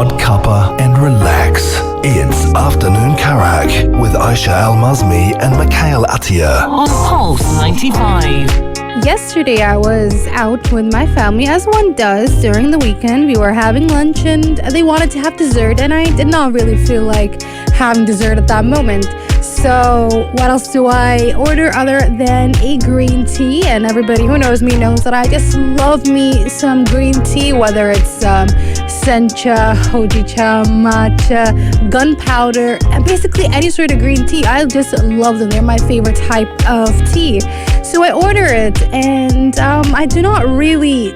hot cuppa and relax. It's Afternoon Karak with Aisha Al-Mazmi and Mikhail Atiyah on Pulse 95. Yesterday I was out with my family, as one does during the weekend. We were having lunch and they wanted to have dessert, and I did not really feel like having dessert at that moment. So what else do I order other than a green tea? And everybody who knows me knows that I just love me some green tea, whether it's sencha, hojicha, matcha, gunpowder, and basically any sort of green tea. I just love them. They're my favorite type of tea. So I order it, and I do not really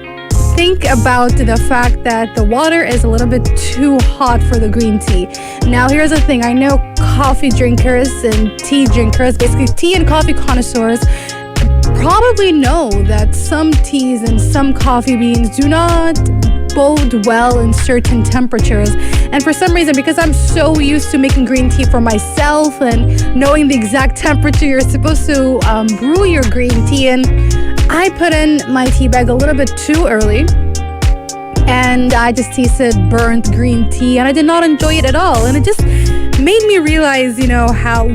think about the fact that the water is a little bit too hot for the green tea. Now, here's the thing. I know coffee drinkers and tea drinkers, basically tea and coffee connoisseurs, probably know that some teas and some coffee beans do not bode well in certain temperatures. And for some reason, because I'm so used to making green tea for myself and knowing the exact temperature you're supposed to brew your green tea in, I put in my tea bag a little bit too early, and I just tasted burnt green tea, and I did not enjoy it at all. And it just made me realize, how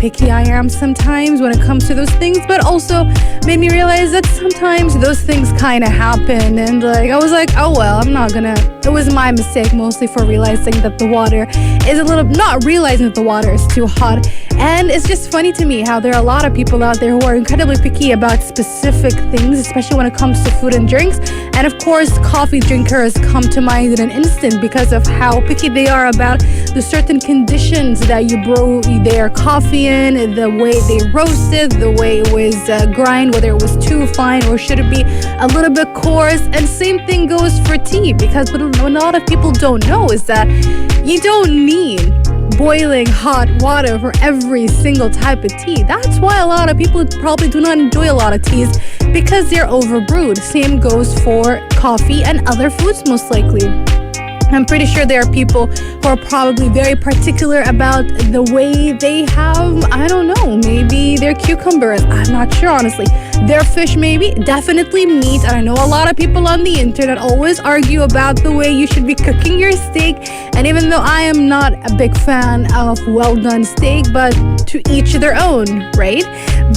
picky I am sometimes when it comes to those things, but also made me realize that sometimes those things kind of happen. And I was like, oh well, it was my mistake mostly for realizing that the water is not realizing that the water is too hot. And it's just funny to me how there are a lot of people out there who are incredibly picky about specific things, especially when it comes to food and drinks. And of course, coffee drinkers come to mind in an instant because of how picky they are about the certain conditions that you brew their coffee in, the way they roast it, the way it was grind, whether it was too fine or should it be a little bit coarse. And same thing goes for tea, because what a lot of people don't know is that you don't need boiling hot water for every single type of tea. That's why a lot of people probably do not enjoy a lot of teas, because they're overbrewed. Same goes for coffee and other foods, most likely. I'm pretty sure there are people who are probably very particular about the way they have, maybe their cucumbers. I'm not sure, honestly. Their fish, maybe. Definitely meat. And I know a lot of people on the internet always argue about the way you should be cooking your steak. And even though I am not a big fan of well-done steak, but to each their own, right?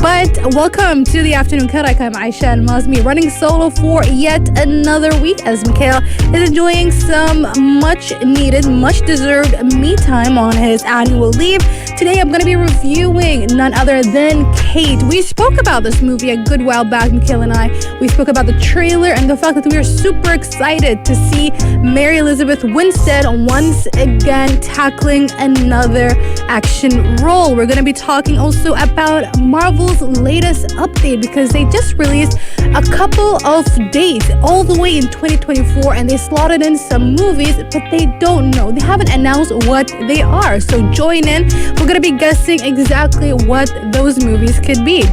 But welcome to the Afternoon Karak. I'm Aisha Al-Mazmi, running solo for yet another week as Mikhail is enjoying some much needed, much deserved me time on his annual leave. Today I'm going to be reviewing none other than Kate. We spoke about this movie a good while back, Mikhail and I. We spoke about the trailer and the fact that we are super excited to see Mary Elizabeth Winstead once again tackling another action role. We're going to be talking also about Marvel's latest update, because they just released a couple of dates all the way in 2024, and they slotted in some movies, but they don't know. They haven't announced what they are. So join in. We're going to be guessing exactly what those movies could be.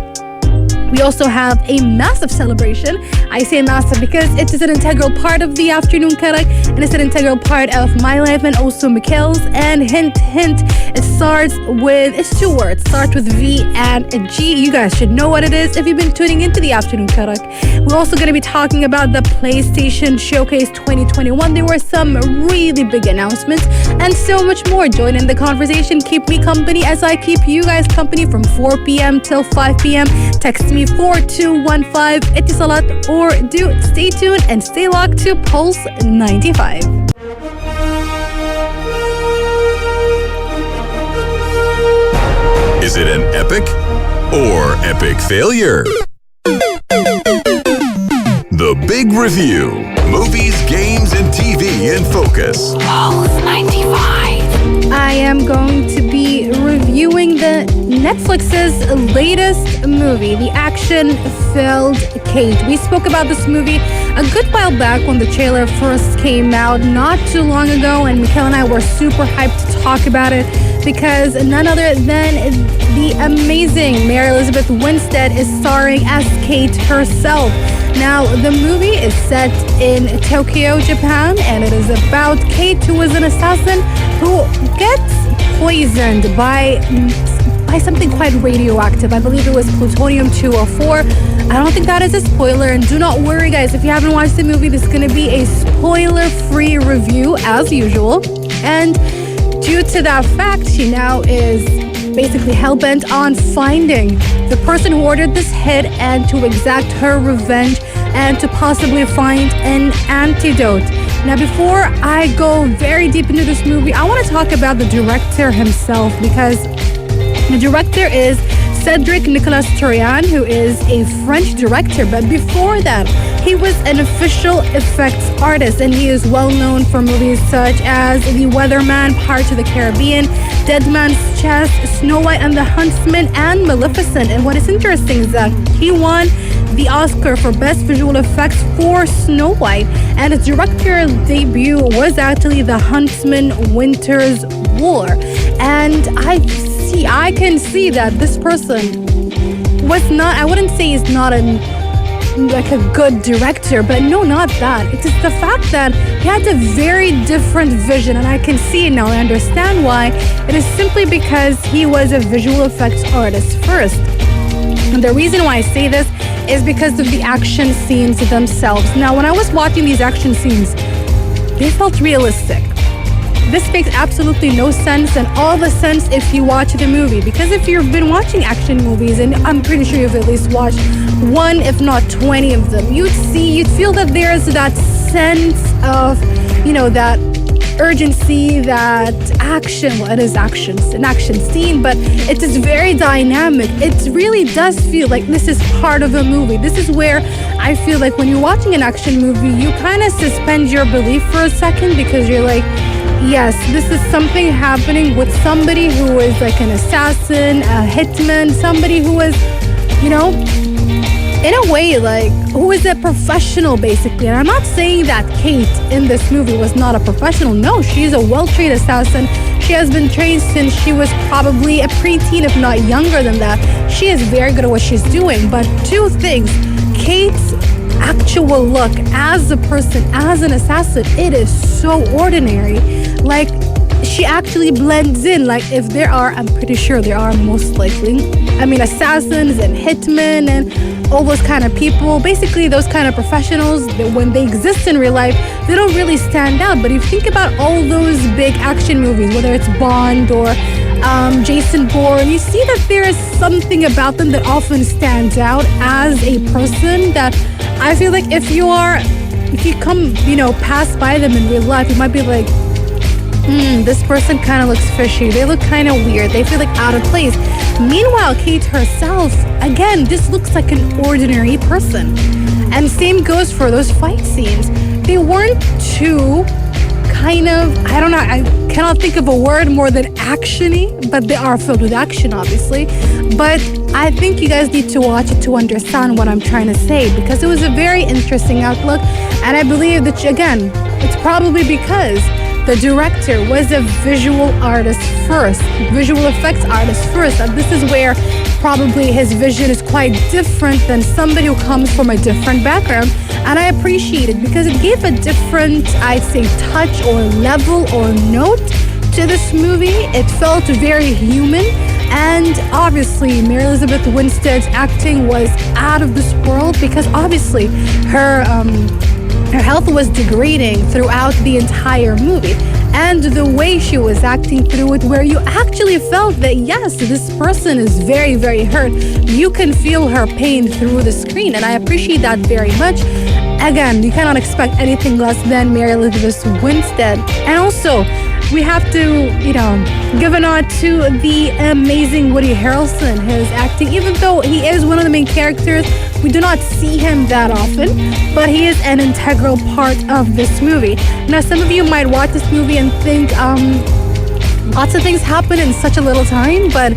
We also have a massive celebration. I say massive because it is an integral part of the Afternoon Karak, and it's an integral part of my life and also Mikhail's. And hint, it's two words. Starts with V and a G. You guys should know what it is if you've been tuning into the Afternoon Karak. We're also going to be talking about the PlayStation Showcase 2021. There were some really big announcements and so much more. Join in the conversation. Keep me company as I keep you guys company from 4 p.m. till 5 p.m. Text me 4215 Etisalat, or do stay tuned and stay locked to Pulse 95. Is it an epic or epic failure? The Big Review. Movies, games, and TV in focus. Pulse 95. I am going to be reviewing the Netflix's latest movie, the action-filled Kate. We spoke about this movie a good while back when the trailer first came out, not too long ago, and Mikhail and I were super hyped to talk about it because none other than the amazing Mary Elizabeth Winstead is starring as Kate herself. Now, the movie is set in Tokyo, Japan, and it is about Kate, who is an assassin who gets poisoned by by something quite radioactive. I believe it was plutonium-204. I don't think that is a spoiler, and do not worry, guys. If you haven't watched the movie, this is going to be a spoiler-free review, as usual. And due to that fact, she now is basically hell-bent on finding the person who ordered this hit and to exact her revenge and to possibly find an antidote. Now, before I go very deep into this movie, I want to talk about the director himself, because the director is Cedric Nicolas Turian, who is a French director. But before that, he was an official effects artist, and he is well known for movies such as The Weatherman, Pirates of the Caribbean, Dead Man's Chest, Snow White and the Huntsman, and Maleficent. And what is interesting is that he won the Oscar for Best Visual Effects for Snow White, and his director debut was actually The Huntsman Winter's War. And I can see that this person was not, I wouldn't say he's not a good director, but no, not that. It's just the fact that he had a very different vision, and I can see it now. I understand why. It is simply because he was a visual effects artist first. And the reason why I say this is because of the action scenes themselves. Now, when I was watching these action scenes, they felt realistic. This makes absolutely no sense, and all the sense if you watch the movie. Because if you've been watching action movies, and I'm pretty sure you've at least watched one, if not 20 of them, you'd feel that there's that sense of, that urgency, that action. Well, it is action, an action scene, but it is very dynamic. It really does feel like this is part of a movie. This is where I feel like when you're watching an action movie, you kind of suspend your belief for a second, because you're like, yes, this is something happening with somebody who is like an assassin, a hitman, somebody who is, in a way, like, who is a professional, basically. And I'm not saying that Kate in this movie was not a professional. No, she's a well-trained assassin. She has been trained since she was probably a preteen, if not younger than that. She is very good at what she's doing. But two things. Kate's actual look as a person, as an assassin, it is so ordinary. Like, she actually blends in. Like, if there are, I'm pretty sure there are, most likely, assassins and hitmen and all those kind of people, basically those kind of professionals, that when they exist in real life, they don't really stand out. But if you think about all those big action movies, whether it's Bond or Jason Bourne, you see that there is something about them that often stands out as a person, that I feel like if you come, pass by them in real life, you might be like, this person kind of looks fishy. They look kind of weird. They feel like out of place. Meanwhile, Kate herself, again, just looks like an ordinary person. And same goes for those fight scenes. They weren't too I cannot think of a word more than action-y, but they are filled with action, obviously. But I think you guys need to watch it to understand what I'm trying to say, because it was a very interesting outlook. And I believe that, again, it's probably because the director was a visual artist first, visual effects artist first. And this is where probably his vision is quite different than somebody who comes from a different background. And I appreciate it because it gave a different, I'd say, touch or level or note to this movie. It felt very human. And obviously, Mary Elizabeth Winstead's acting was out of this world, because obviously her health was degrading throughout the entire movie. And the way she was acting through it, where you actually felt that, yes, this person is very, very hurt. You can feel her pain through the screen, and I appreciate that very much. Again, you cannot expect anything less than Mary Elizabeth Winstead. And also, we have to, give a nod to the amazing Woody Harrelson. His acting, even though he is one of the main characters, we do not see him that often, but he is an integral part of this movie. Now, some of you might watch this movie and think lots of things happen in such a little time, but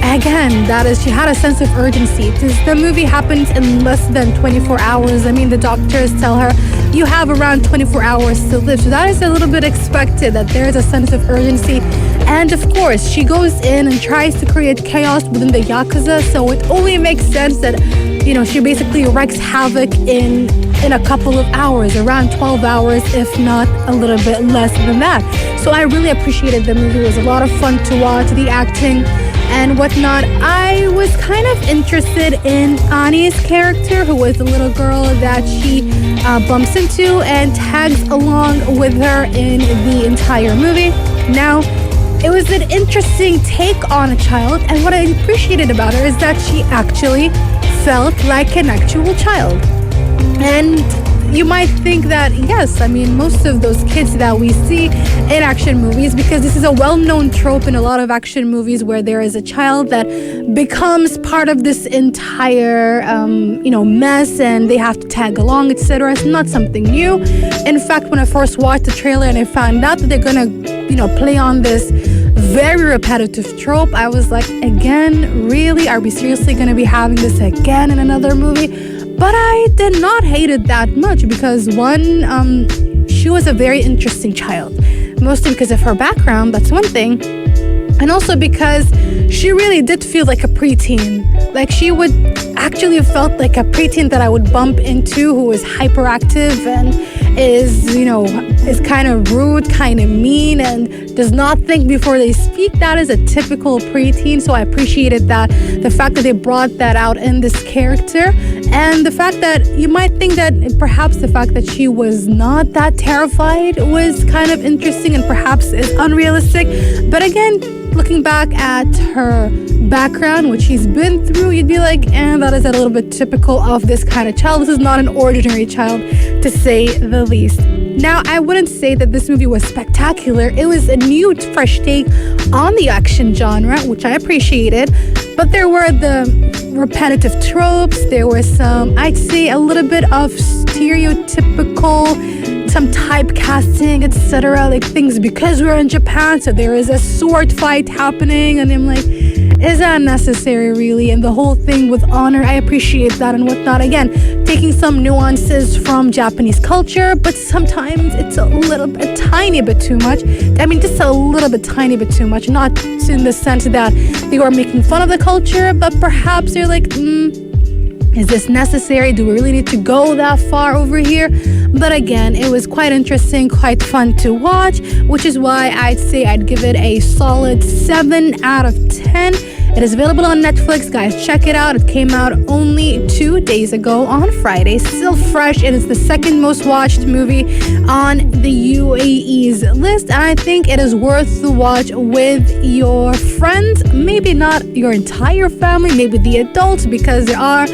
again, that is, she had a sense of urgency. The movie happens in less than 24 hours. The doctors tell her, you have around 24 hours to live. So that is a little bit expected, that there is a sense of urgency. And of course, she goes in and tries to create chaos within the Yakuza. So it only makes sense that, she basically wreaks havoc in a couple of hours, around 12 hours, if not a little bit less than that. So I really appreciated the movie. It was a lot of fun to watch. The acting, and whatnot, I was kind of interested in Annie's character, who was the little girl that she bumps into and tags along with her in the entire movie. Now, it was an interesting take on a child, and what I appreciated about her is that she actually felt like an actual child. And you might think that, yes, I mean, most of those kids that we see in action movies, because this is a well-known trope in a lot of action movies where there is a child that becomes part of this entire, mess, and they have to tag along, etc. It's not something new. In fact, when I first watched the trailer and I found out that they're gonna, play on this very repetitive trope, I was like, again, really? Are we seriously gonna be having this again in another movie? But I did not hate it that much because, one, she was a very interesting child. Mostly because of her background, that's one thing. And also because she really did feel like a preteen. Like, she would actually have felt like a preteen that I would bump into, who is hyperactive and is kind of rude, kind of mean, and does not think before they speak. That is a typical preteen, so I appreciated that. The fact that they brought that out in this character, and the fact that you might think that perhaps the fact that she was not that terrified was kind of interesting and perhaps is unrealistic. But again, looking back at her background, what she's been through, you'd be like, that is a little bit typical of this kind of child. This is not an ordinary child, to say the least. Now, I wouldn't say that this movie was spectacular. It was a new, fresh take on the action genre, which I appreciated. But there were the repetitive tropes. There were some, I'd say, a little bit of stereotypical, some typecasting, etc. Like things, because we're in Japan, so there is a sword fight happening. And I'm like, is that necessary, really? And the whole thing with honor, I appreciate that and whatnot. Again, taking some nuances from Japanese culture, but sometimes it's a tiny bit too much. I mean, just a little bit, tiny bit too much. Not in the sense that they are making fun of the culture, but perhaps they're like, is this necessary? Do we really need to go that far over here? But again, it was quite interesting, quite fun to watch, which is why I'd say I'd give it a solid 7 out of 10. It is available on Netflix, guys. Check it out. It came out only 2 days ago on Friday. Still fresh. It is the second most watched movie on the UAE's list. And I think it is worth the watch with your friends. Maybe not your entire family, maybe the adults, because there are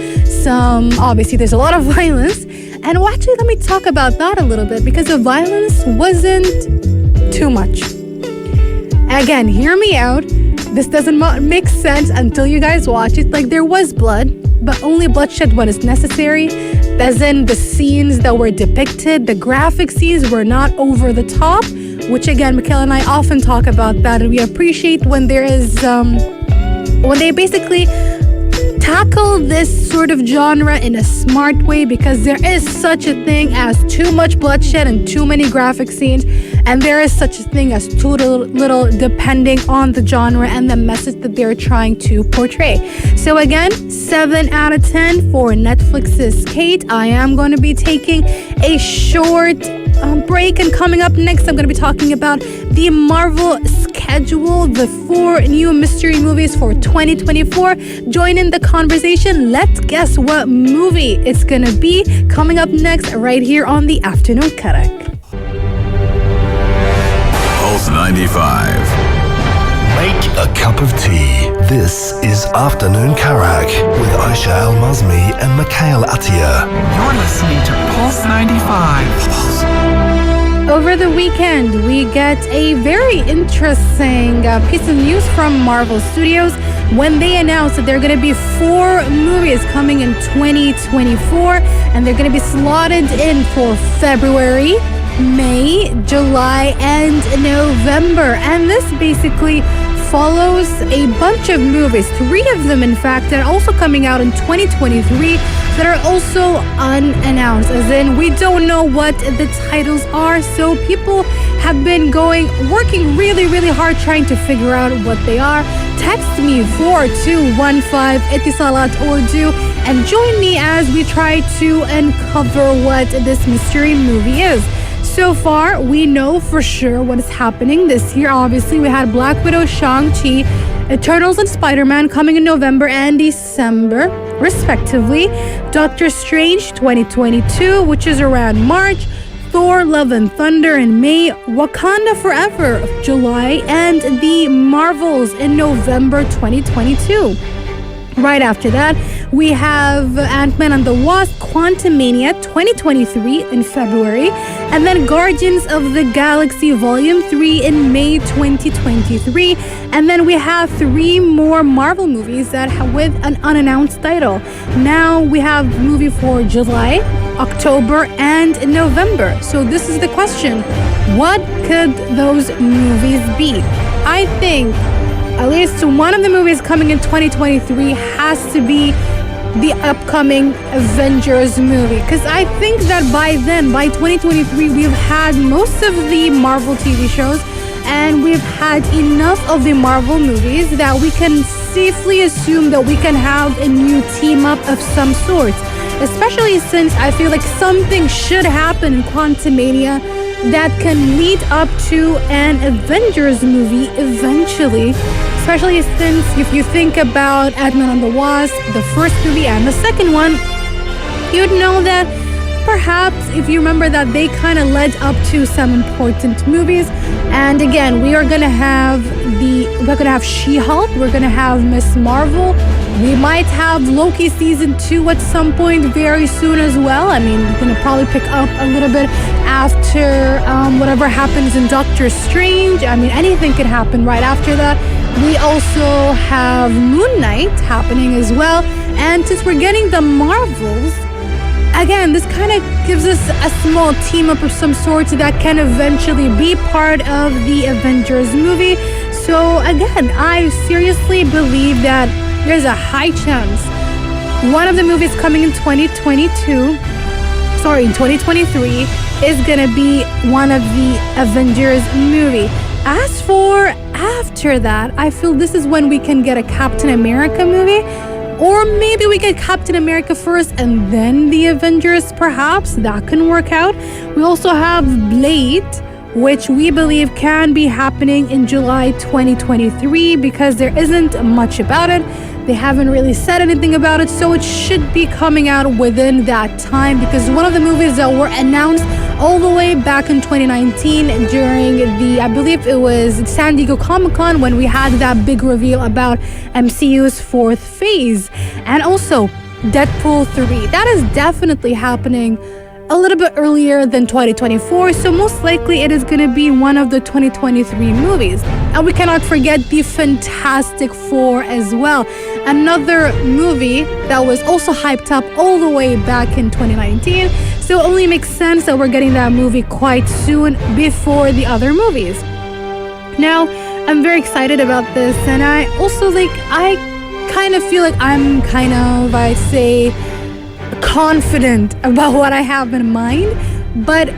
obviously there's a lot of violence. And actually, let me talk about that a little bit, because the violence wasn't too much. Again, hear me out. This doesn't make sense until you guys watch it. Like, there was blood, but only bloodshed when it's necessary. As in, the scenes that were depicted, the graphic scenes were not over the top, which again, Michaela and I often talk about that. And we appreciate when there is, when they basically tackle this sort of genre in a smart way, because there is such a thing as too much bloodshed and too many graphic scenes, and there is such a thing as too little, depending on the genre and the message that they're trying to portray. So again, 7 out of 10 for Netflix's Kate. I am going to be taking a short break, and coming up next, I'm going to be talking about the Marvel schedule, the 4 new mystery movies for 2024. Join in the conversation. Let's guess what movie it's going to be. Coming up next, right here on the Afternoon Karak. Pulse 95. Make a cup of tea. This is Afternoon Karak with Aisha Al-Mazmi and Mikhail Atiyah. You're listening to Pulse 95. Over the weekend, we get a very interesting piece of news from Marvel Studios when they announced that there are going to be 4 movies coming in 2024, and they're going to be slotted in for February, May, July, and November. And this basically follows a bunch of movies, 3 of them in fact, that are also coming out in 2023 that are also unannounced, as in we don't know what the titles are. So people have been working really hard trying to figure out what they are. Text me 4215 Etisalat Urdu and join me as we try to uncover what this mystery movie is. So far, we know for sure what is happening this year. Obviously, we had Black Widow, Shang-Chi, Eternals and Spider-Man coming in November and December, respectively. Doctor Strange 2022, which is around March. Thor, Love and Thunder in May. Wakanda Forever, July. And The Marvels in November 2022. Right after that, we have Ant-Man and the Wasp, Quantumania 2023 in February, and then Guardians of the Galaxy Volume 3 in May 2023, and then we have 3 more Marvel movies that with an unannounced title. Now we have movie for July, October, and November. So this is the question: what could those movies be? I think at least one of the movies coming in 2023 has to be the upcoming Avengers movie. Because I think that by then, by 2023, we've had most of the Marvel TV shows and we've had enough of the Marvel movies that we can safely assume that we can have a new team up of some sort. Especially since I feel like something should happen in Quantumania that can lead up to an Avengers movie eventually. Especially since if you think about Ant-Man and the Wasp, the first movie and the second one, you'd know that perhaps if you remember that they kind of led up to some important movies. And again, we're gonna have She-Hulk, we're gonna have Miss Marvel, we might have Loki season 2 at some point very soon as well. I mean, we're gonna probably pick up a little bit after whatever happens in Doctor Strange. I mean, anything could happen right after that. We also have Moon Knight happening as well. And since we're getting the Marvels, again, this kind of gives us a small team up of some sort that can eventually be part of the Avengers movie. So again, I seriously believe that there's a high chance one of the movies coming in 2023 is gonna be one of the Avengers movie. As for after that, I feel this is when we can get a Captain America movie. Or maybe we get Captain America first and then the Avengers, perhaps. That can work out. We also have Blade, which we believe can be happening in July 2023 because there isn't much about it. They haven't really said anything about it, so it should be coming out within that time because one of the movies that were announced all the way back in 2019 during the, I believe it was San Diego Comic-Con when we had that big reveal about MCU's 4th phase. And also Deadpool 3. That is definitely happening a little bit earlier than 2024, so most likely it is going to be one of the 2023 movies. And we cannot forget the Fantastic Four as well. Another movie that was also hyped up all the way back in 2019, so it only makes sense that we're getting that movie quite soon before the other movies. Now, I'm very excited about this, and I also I kind of feel like I'd say, confident about what I have in mind. But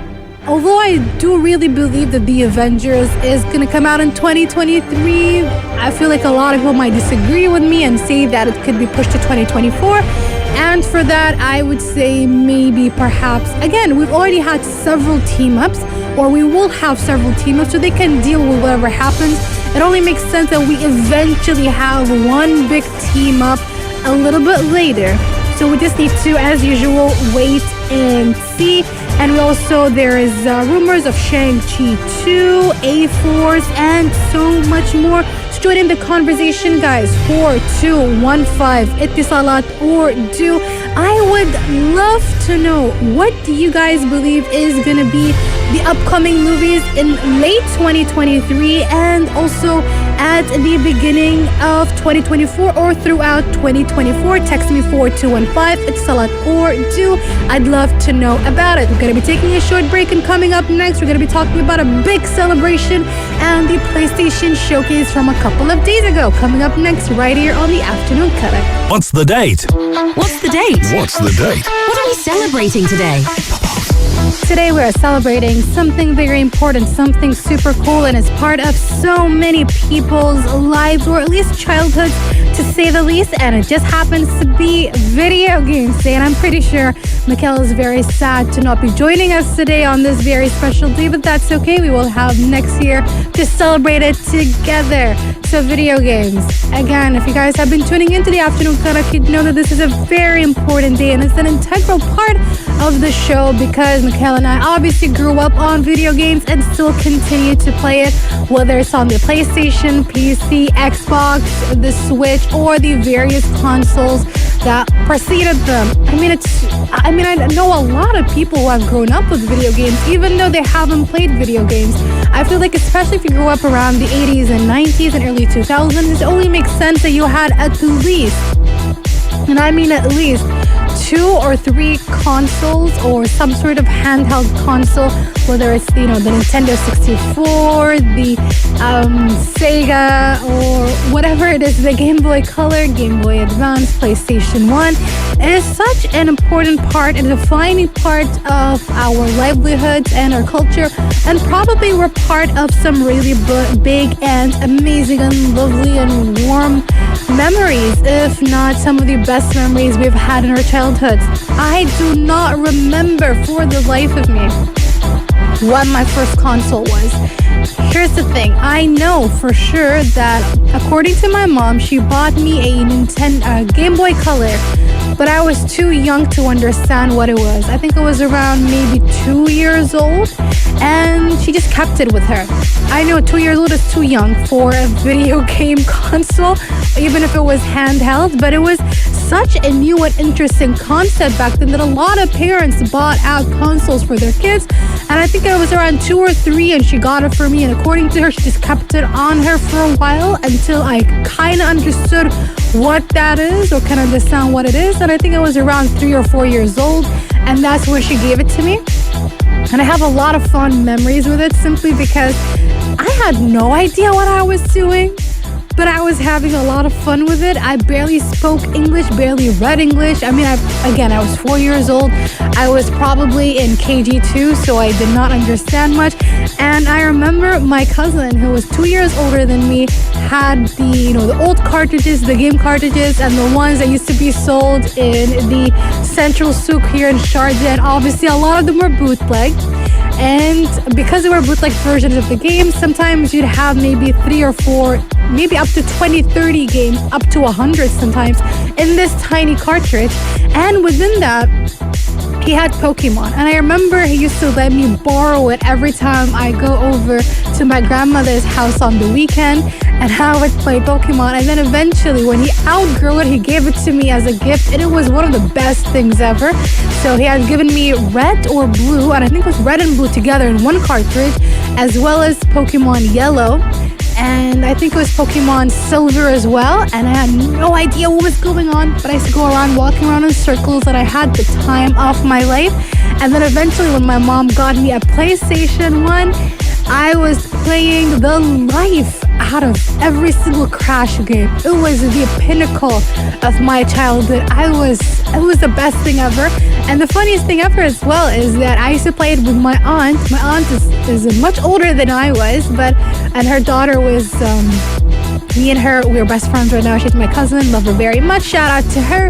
although I do really believe that the Avengers is going to come out in 2023, I feel like a lot of people might disagree with me and say that it could be pushed to 2024. And for that, I would say maybe perhaps, again, we've already had several team-ups, or we will have several team-ups, so they can deal with whatever happens. It only makes sense that we eventually have one big team-up a little bit later. So we just need to, as usual, wait and see. And there is rumors of Shang-Chi 2, A-Force, and so much more. So join in the conversation, guys. 4215 Itisalat or do. I would love to know, what do you guys believe is going to be the upcoming movies in late 2023 and also at the beginning of 2024 or throughout 2024? Text me 4215 Itisalat or do. I'd love to know about it. We're going to be taking a short break, and coming up next, we're going to be talking about a big celebration and the PlayStation showcase from a couple of days ago. Coming up next, right here on the Afternoon Karak. What's the date? What's the date? What's the date? What are we celebrating today? Today we are celebrating something very important, something super cool, and it's part of so many people's lives, or at least childhoods, to say the least, and it just happens to be video games day. And I'm pretty sure Mikhail is very sad to not be joining us today on this very special day, but that's okay. We will have next year to celebrate it together. types of video games. Again, if you guys have been tuning into the afternoon Karak, you'd know that this is a very important day and it's an integral part of the show because Mikhail and I obviously grew up on video games and still continue to play it, whether it's on the PlayStation, PC, Xbox, the Switch, or the various consoles that preceded them. I know a lot of people who have grown up with video games, even though they haven't played video games. I feel like, especially if you grew up around the 80s and 90s and early 2000s, it only makes sense that you had at least, and I mean at least, 2 or 3 consoles or some sort of handheld console, whether it's the Nintendo 64, the Sega, or whatever it is, the Game Boy Color, Game Boy Advance, PlayStation 1. It is such an important part and defining part of our livelihoods and our culture, and probably we're part of some really big and amazing and lovely and warm memories, if not some of the best memories we've had in our childhoods. I do not remember for the life of me what my first console was. Here's the thing, I know for sure that according to my mom, she bought me a Game Boy Color, but I was too young to understand what it was. I think it was around maybe 2 years old, and she just kept it with her. I know 2 years old is too young for a video game console, even if it was handheld, but it was such a new and interesting concept back then that a lot of parents bought out consoles for their kids, and I think I was around 2 or 3 and she got it for me, and according to her, she just kept it on her for a while until I kind of understood what that is or can understand what it is, and I think I was around 3 or 4 years old, and that's where she gave it to me. And I have a lot of fond memories with it simply because I had no idea what I was doing, but I was having a lot of fun with it. I barely spoke English, barely read English. I was 4 years old. I was probably in KG2, so I did not understand much. And I remember my cousin, who was 2 years older than me, had the old cartridges, the game cartridges, and the ones that used to be sold in the Central Souk here in Sharjah. And obviously, a lot of them were bootleg. And because they were bootleg versions of the game, sometimes you'd have maybe 3 or 4, maybe up to 20, 30 games, up to 100 sometimes, in this tiny cartridge. And within that, he had Pokemon. And I remember he used to let me borrow it every time I go over to my grandmother's house on the weekend, and I would play Pokemon. And then eventually, when he outgrew it, he gave it to me as a gift, and it was one of the best things ever. So he had given me red or blue, and I think it was red and blue together in one cartridge, as well as Pokemon Yellow, and I think it was Pokemon Silver as well, and I had no idea what was going on, but I used to go around walking around in circles, and I had the time of my life. And then eventually, when my mom got me a PlayStation 1, I was playing the life out of every single Crash game. It was the pinnacle of my childhood. It was the best thing ever. And the funniest thing ever as well is that I used to play it with my aunt. My aunt is much older than I was, and her daughter was, me and her, we were best friends right now. She's my cousin, love her very much. Shout out to her.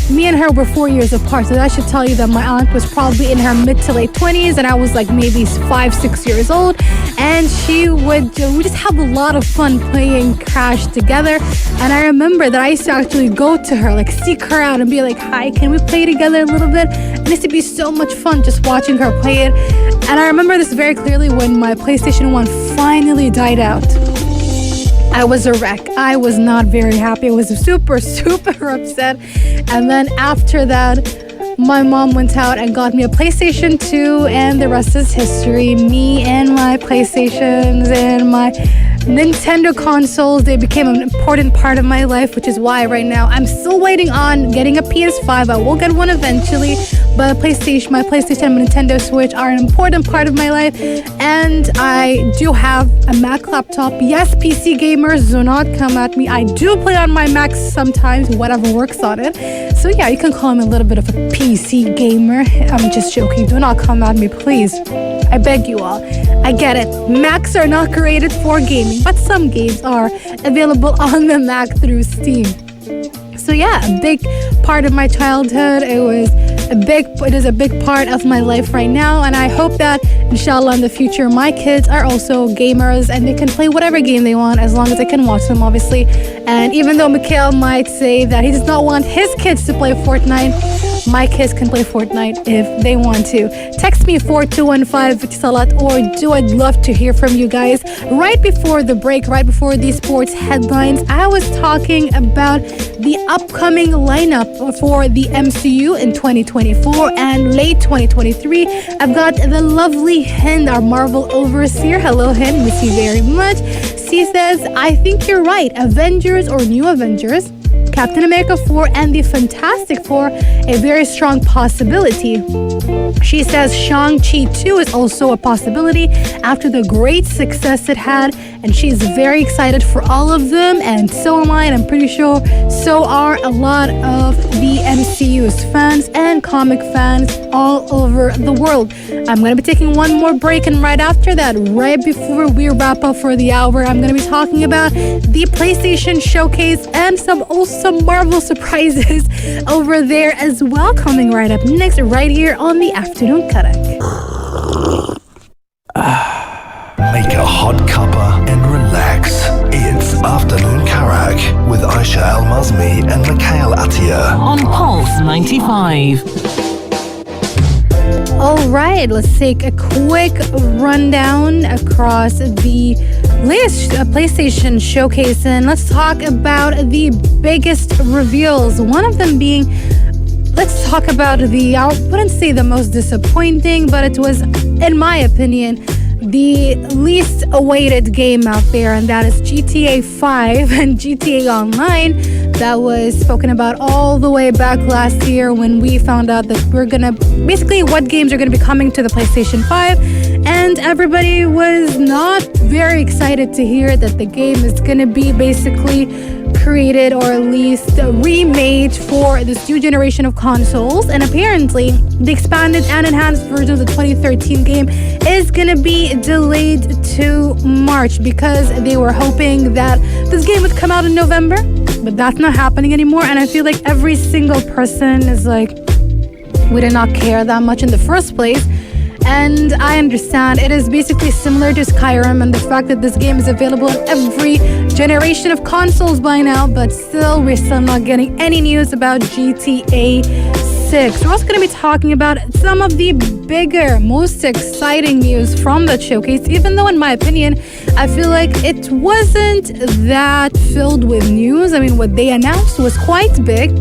Me and her were 4 years apart, so that should tell you that my aunt was probably in her mid to late 20s, and I was like maybe 5, 6 years old. And we just have a lot of fun playing Crash together. And I remember that I used to actually go to her, like seek her out and be like, hi, can we play together a little bit? And it used to be so much fun just watching her play it. And I remember this very clearly when my PlayStation 1 finally died out. I was a wreck. I was not very happy. I was super, super upset. And then after that, my mom went out and got me a PlayStation 2, and the rest is history. Me and my PlayStations and my Nintendo consoles, they became an important part of my life, which is why right now I'm still waiting on getting a PS5. I will get one eventually, but my PlayStation and my Nintendo Switch are an important part of my life. And I do have a Mac laptop. Yes, PC gamers, do not come at me. I do play on my Mac sometimes, whatever works on it. So yeah, you can call me a little bit of a PC gamer. I'm just joking. Do not come at me, please. I beg you all. I get it. Macs are not created for gaming, but some games are available on the Mac through Steam. So yeah, a big part of my childhood. It is a big part of my life right now, and I hope that inshallah in the future my kids are also gamers and they can play whatever game they want as long as I can watch them, obviously. And even though Mikhail might say that he does not want his kids to play Fortnite, my kids can play Fortnite if they want to. Text me 4215 Salat or do. I'd love to hear from you guys. Right before the break, right before these sports headlines, I was talking about the upcoming lineup for the MCU in 2024 and late 2023. I've got the lovely Hind, our Marvel overseer. Hello, Hind. Miss you very much. She says, I think you're right. Avengers or New Avengers, Captain America 4 and the Fantastic Four, a very strong possibility. She says Shang-Chi 2 is also a possibility after the great success it had, and she's very excited for all of them, and so am I, and I'm pretty sure so are a lot of the MCU's fans and comic fans all over the world. I'm going to be taking one more break, and right after that, right before we wrap up for the hour, I'm going to be talking about the PlayStation Showcase and some Marvel surprises over there as well, coming right up next, right here on the Afternoon Karak. Make a hot cuppa and relax. It's Afternoon Karak with Aisha Al-Mazmi and Mikhail Atiyah On Pulse 95. All right, let's take a quick rundown across the latest PlayStation Showcase, and let's talk about the biggest reveals. One of them being, let's talk about I wouldn't say the most disappointing, but it was, in my opinion, the least awaited game out there, and that is GTA 5 and GTA Online. That was spoken about all the way back last year when we found out that we're gonna, basically what games are gonna be coming to the PlayStation 5, and everybody was not very excited to hear that the game is gonna be basically created or at least remade for this new generation of consoles. And apparently the expanded and enhanced version of the 2013 game is gonna be delayed to March because they were hoping that this game would come out in November, but that's not happening anymore. And I feel like every single person is like, we did not care that much in the first place. And I understand it is basically similar to Skyrim and the fact that this game is available on every generation of consoles by now, but we're still not getting any news about GTA 6. We're also going to be talking about some of the bigger, most exciting news from that showcase, even though in my opinion, I feel like it wasn't that filled with news. I mean, what they announced was quite big,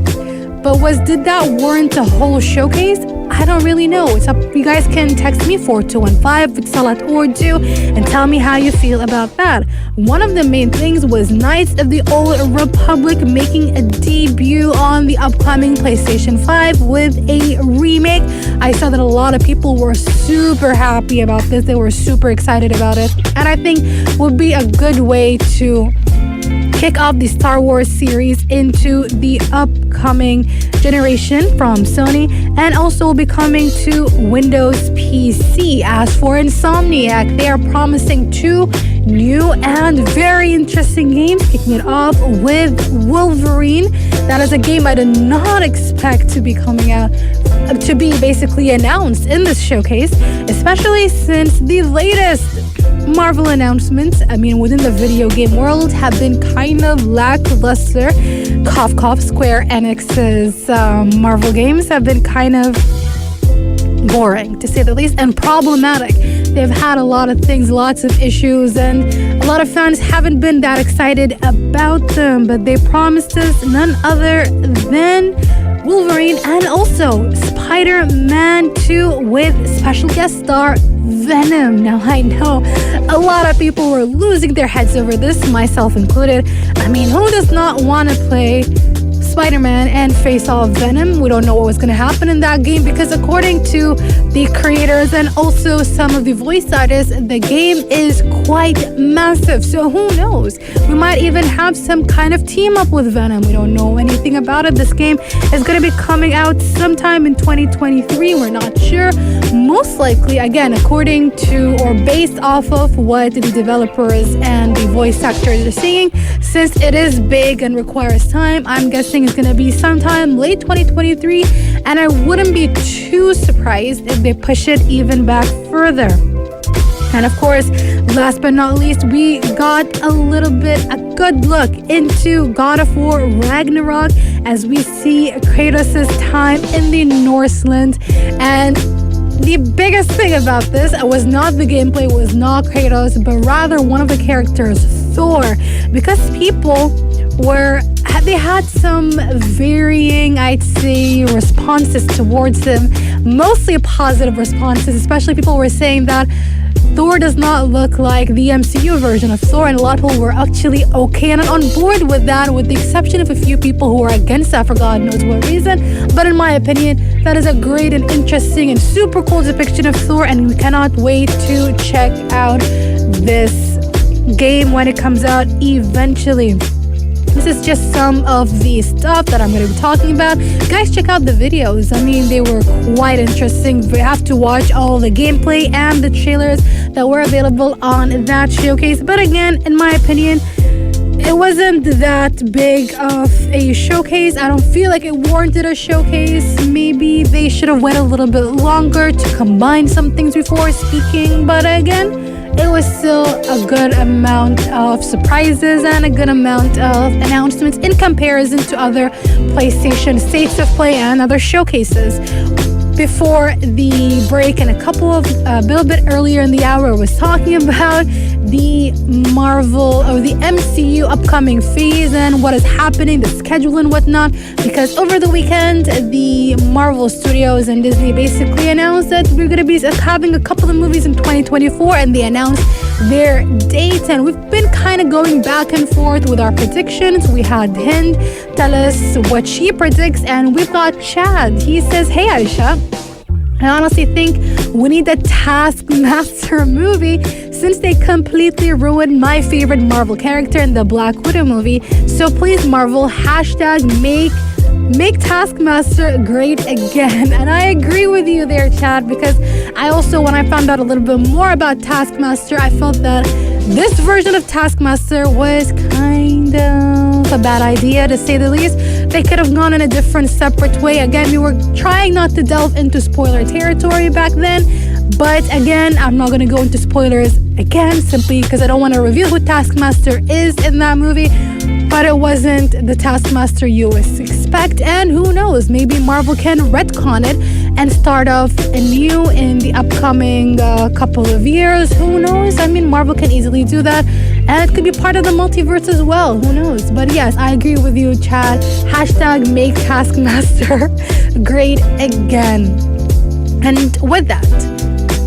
but did that warrant a whole showcase? I don't really know. It's up. You guys can text me 4215 with Salat or Do and tell me how you feel about that. One of the main things was Knights of the Old Republic making a debut on the upcoming PlayStation 5 with a remake. I saw that a lot of people were super happy about this. They were super excited about it, and I think would be a good way to kick off the Star Wars series into the upcoming generation from Sony, and also will be coming to Windows PC. As for Insomniac, they are promising 2 new and very interesting games, kicking it off with Wolverine. That is a game I did not expect to be coming out, to be basically announced in this showcase, especially since the latest Marvel announcements, I mean, within the video game world, have been kind of lackluster. Cough, cough, Square Enix's Marvel games have been kind of boring, to say the least, and problematic. They've had a lot of things, lots of issues, and a lot of fans haven't been that excited about them, but they promised us none other than Wolverine and also Spider-Man 2 with special guest star Venom. Now, I know a lot of people were losing their heads over this, myself included. I mean, who does not want to play Spider-Man and face off Venom? We don't know what was going to happen in that game because according to the creators and also some of the voice artists, the game is quite massive. So who knows? We might even have some kind of team up with Venom. We don't know anything about it. This game is going to be coming out sometime in 2023. We're not sure. Most likely, again, according to or based off of what the developers and the voice actors are saying, since it is big and requires time, I'm guessing is going to be sometime late 2023, and I wouldn't be too surprised if they push it even back further. And of course, last but not least, we got a good look into God of War Ragnarok as we see Kratos' time in the Northland. And the biggest thing about this was not the gameplay, was not Kratos, but rather one of the characters, Thor, because people they had some varying, I'd say, responses towards him, mostly positive responses, especially people were saying that Thor does not look like the MCU version of Thor, and a lot of people were actually okay and on board with that, with the exception of a few people who were against that for God knows what reason. But in my opinion, that is a great and interesting and super cool depiction of Thor, and we cannot wait to check out this game when it comes out eventually. This is just some of the stuff that I'm going to be talking about. Guys, check out the videos. I mean, they were quite interesting. You have to watch all the gameplay and the trailers that were available on that showcase. But again, in my opinion, it wasn't that big of a showcase. I don't feel like it warranted a showcase. Maybe they should have waited a little bit longer to combine some things before speaking. But again, it was still a good amount of surprises and a good amount of announcements in comparison to other PlayStation states of play and other showcases. Before the break and a little bit earlier in the hour, I was talking about the Marvel or the MCU upcoming phase and what is happening, the schedule and whatnot, because over the weekend the Marvel Studios and Disney basically announced that we're going to be having a couple of movies in 2024, and they announced their dates, and we've been kind of going back and forth with our predictions. We had Hind tell us what she predicts, and we've got Chad. He says, hey Aisha, I honestly think we need a Taskmaster movie since they completely ruined my favorite Marvel character in the Black Widow movie. So please, Marvel, make Taskmaster great again. And I agree with you there, Chad, because I also, when I found out a little bit more about Taskmaster, I felt that this version of Taskmaster was kind of a bad idea, to say the least. They could have gone in a different, separate way. Again, we were trying not to delve into spoiler territory back then, but again, I'm not going to go into spoilers again, simply because I don't want to reveal who Taskmaster is in that movie. But it wasn't the Taskmaster you expect, and who knows, maybe Marvel can retcon it and start off anew in the upcoming couple of years. Who knows? I mean, Marvel can easily do that, and it could be part of the multiverse as well. Who knows? But yes, I agree with you, Chad. # make Taskmaster great again. And with that,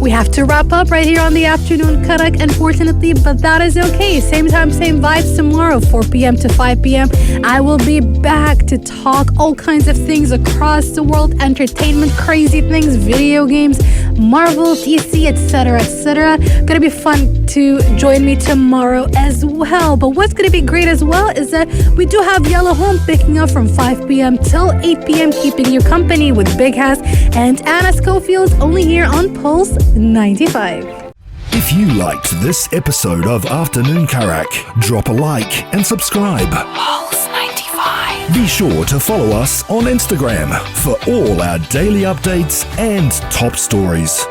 we have to wrap up right here on the afternoon Karak, unfortunately, but that is okay. Same time, same vibes tomorrow, 4 p.m. to 5 p.m. I will be back to talk all kinds of things across the world, entertainment, crazy things, video games, Marvel, DC, etc., etc. Gonna be fun to join me tomorrow as well. But what's gonna be great as well is that we do have Yellow Home picking up from 5 p.m. till 8 p.m., keeping you company with Big Hass and Anna Schofield, only here on Pulse 95. If you liked this episode of Afternoon Karak, drop a like and subscribe. Pulse 95. Be sure to follow us on Instagram for all our daily updates and top stories.